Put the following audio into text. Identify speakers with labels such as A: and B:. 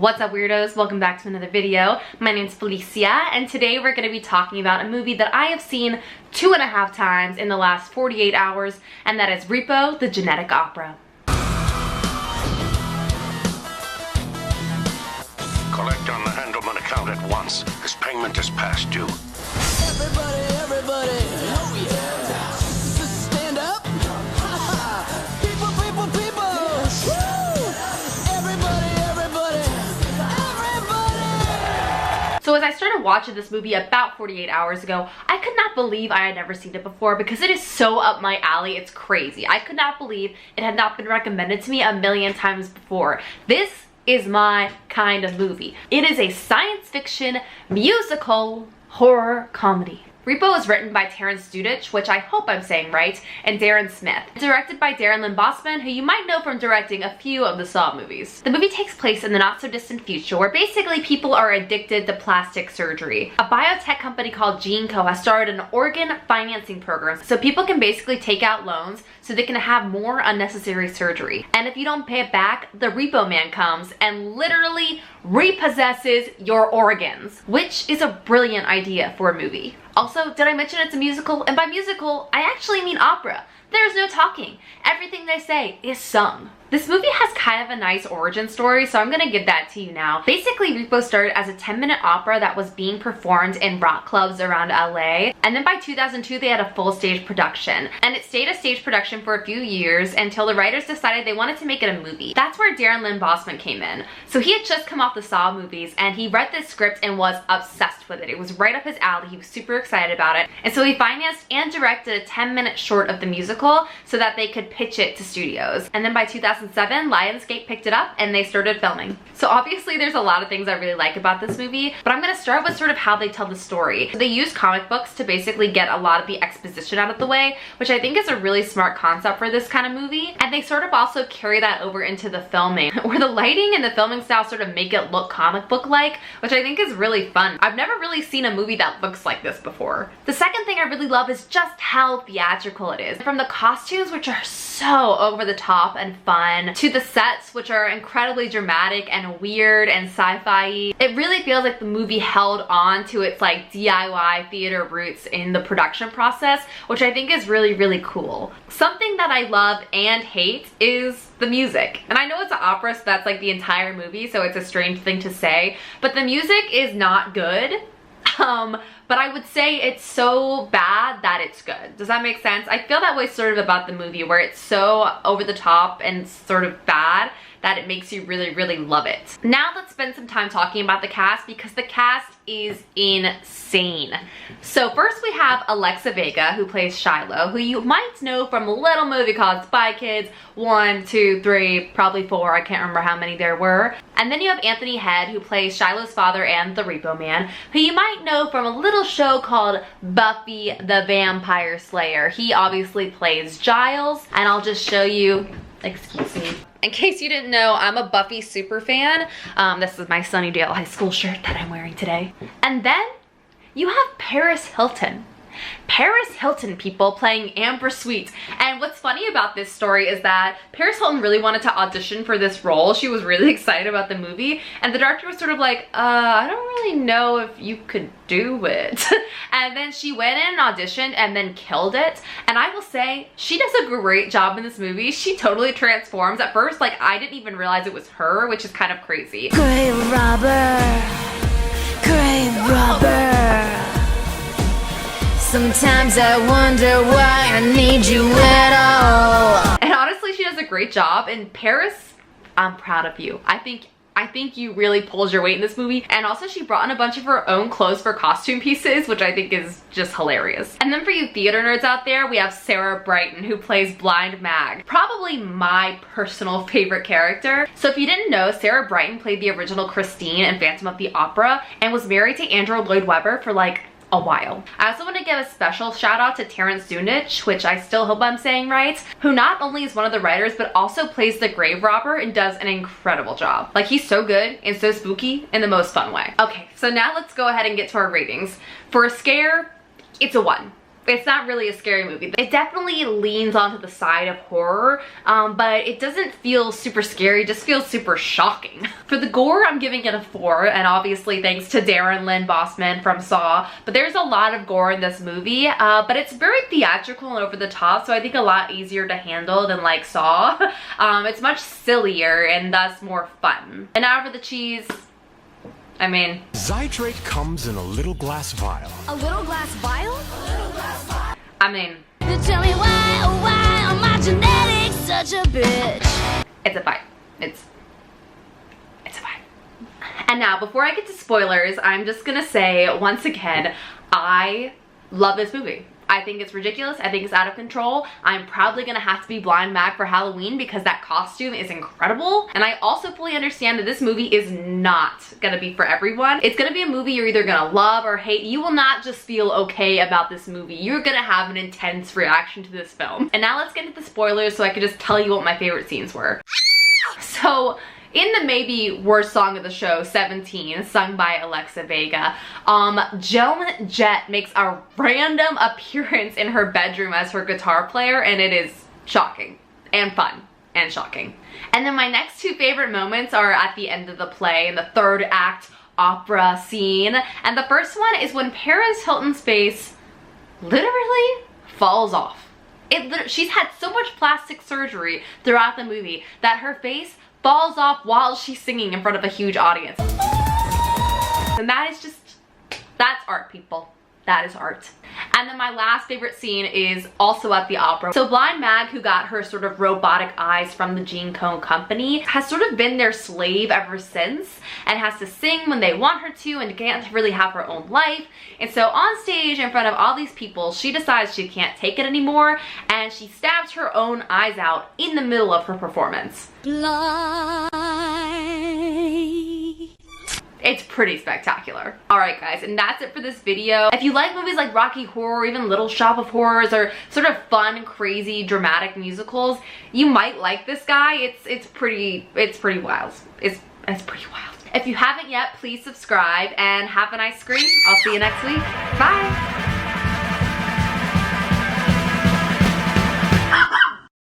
A: What's up, weirdos? Welcome back to another video. My name's Felicia, and today we're going to be talking about a movie that I have seen 2.5 times in the last 48 hours, and that is Repo, the Genetic Opera.
B: Collect on the Handelman account at once. This payment is past due.
C: Everybody, oh yeah. Stand up. People. Woo! Everybody.
A: So as I started watching this movie about 48 hours ago, I could not believe I had never seen it before because it is so up my alley. It's crazy. I could not believe it had not been recommended to me a million times before. This is my kind of movie. It is a science fiction musical horror comedy. Repo is written by Terrence Dudich, which I hope I'm saying right, and Darren Smith. Directed by Darren Lynn Bousman, who you might know from directing a few of the Saw movies. The movie takes place in the not-so-distant future where basically people are addicted to plastic surgery. A biotech company called GeneCo has started an organ financing program so people can basically take out loans so they can have more unnecessary surgery. And if you don't pay it back, the Repo Man comes and literally repossesses your organs, which is a brilliant idea for a movie. Also, did I mention it's a musical? And by musical, I actually mean opera. There's no talking. Everything they say is sung. This movie has kind of a nice origin story, so I'm gonna give that to you now. Basically, Repo started as a 10-minute opera that was being performed in rock clubs around LA. And then by 2002, they had a full stage production. And it stayed a stage production for a few years until the writers decided they wanted to make it a movie. That's where Darren Lynn Bousman came in. So he had just come off the Saw movies and he read this script and was obsessed with it. It was right up his alley. He was super excited about it. And so he financed and directed a 10-minute short of the musical so that they could pitch it to studios. And then by 2007, Lionsgate picked it up and they started filming. So obviously there's a lot of things I really like about this movie, but I'm gonna start with sort of how they tell the story. So they use comic books to basically get a lot of the exposition out of the way, which I think is a really smart concept for this kind of movie. And they sort of also carry that over into the filming, where the lighting and the filming style sort of make it look comic book-like, which I think is really fun. I've never really seen a movie that looks like this before. The second thing I really love is just how theatrical it is. From the costumes, which are so over the top and fun, to the sets, which are incredibly dramatic and weird and sci-fi. It really feels like the movie held on to its like DIY theater roots in the production process, which I think is really, really cool. Something that I love and hate is the music. And I know it's an opera, so that's like the entire movie, so it's a strange thing to say, but the music is not good. But I would say it's so bad that it's good. Does that make sense? I feel that way sort of about the movie, where it's so over the top and sort of bad that it makes you really, really love it. Now let's spend some time talking about the cast, because the cast is insane. So first we have Alexa Vega, who plays Shiloh, who you might know from a little movie called Spy Kids 1, 2, 3, probably 4, I can't remember how many there were. And then you have Anthony Head, who plays Shiloh's father and the Repo Man, who you might know from a little show called Buffy the Vampire Slayer. He obviously plays Giles, and I'll just show you, excuse me. In case you didn't know, I'm a Buffy super fan. This is my Sunnydale High School shirt that I'm wearing today. And then you have Paris Hilton. Paris Hilton, people, playing Amber Sweet. And what's funny about this story is that Paris Hilton really wanted to audition for this role. She was really excited about the movie, and the director was sort of like, I don't really know if you could do it. And then she went in and auditioned and then killed it. And I will say, she does a great job in this movie. She totally transforms. At first, like, I didn't even realize it was her, which is kind of crazy.
C: Grave robber. Sometimes I wonder why I need you at all.
A: And honestly, she does a great job. And Paris, I'm proud of you. I think you really pulled your weight in this movie. And also she brought in a bunch of her own clothes for costume pieces, which I think is just hilarious. And then for you theater nerds out there, we have Sarah Brighton, who plays Blind Mag. Probably my personal favorite character. So if you didn't know, Sarah Brighton played the original Christine in Phantom of the Opera and was married to Andrew Lloyd Webber for like a while. I also want to give a special shout out to Terrence Dudich, which I still hope I'm saying right, who not only is one of the writers but also plays the grave robber and does an incredible job. Like, he's so good and so spooky in the most fun way. Okay, so now let's go ahead and get to our ratings. For a scare, it's a 1. It's not really a scary movie. It definitely leans onto the side of horror, but it doesn't feel super scary, it just feels super shocking. For the gore, I'm giving it a 4, and obviously thanks to Darren Lynn Bossman from Saw. But there's a lot of gore in this movie, but it's very theatrical and over the top, so I think a lot easier to handle than like Saw. It's much sillier and thus more fun. And now for the cheese. I mean,
D: Zydrate comes in a little glass vial.
C: A little glass vial? A little glass vial.
A: I mean,
C: Tell me why, oh why are my genetics such a bitch?
A: it's a 5. It's a 5. And now, before I get to spoilers, I'm just gonna say once again, I love this movie. I think it's ridiculous. I think it's out of control. I'm probably gonna have to be blind Mag for Halloween because that costume is incredible. And I also fully understand that this movie is not gonna be for everyone. It's gonna be a movie you're either gonna love or hate. You will not just feel okay about this movie. You're gonna have an intense reaction to this film. And now let's get into the spoilers so I can just tell you what my favorite scenes were. So, in the maybe worst song of the show, 17, sung by Alexa Vega, Joan Jett makes a random appearance in her bedroom as her guitar player, and it is shocking and fun and shocking. And then my next 2 favorite moments are at the end of the play in the 3rd act opera scene. And the first one is when Paris Hilton's face literally falls off. She's had so much plastic surgery throughout the movie that her face falls off while she's singing in front of a huge audience. And that is just, that's art, people. That is art. And then my last favorite scene is also at the opera. So Blind Mag, who got her sort of robotic eyes from the Jean Cone Company, has sort of been their slave ever since and has to sing when they want her to and can't really have her own life. And so on stage in front of all these people, she decides she can't take it anymore and she stabs her own eyes out in the middle of her performance.
C: Blind.
A: It's pretty spectacular. Alright guys, and that's it for this video. If you like movies like Rocky Horror or even Little Shop of Horrors or sort of fun, crazy, dramatic musicals, you might like this guy. It's pretty wild. It's pretty wild. If you haven't yet, please subscribe and have a nice screen. I'll see you next week. Bye!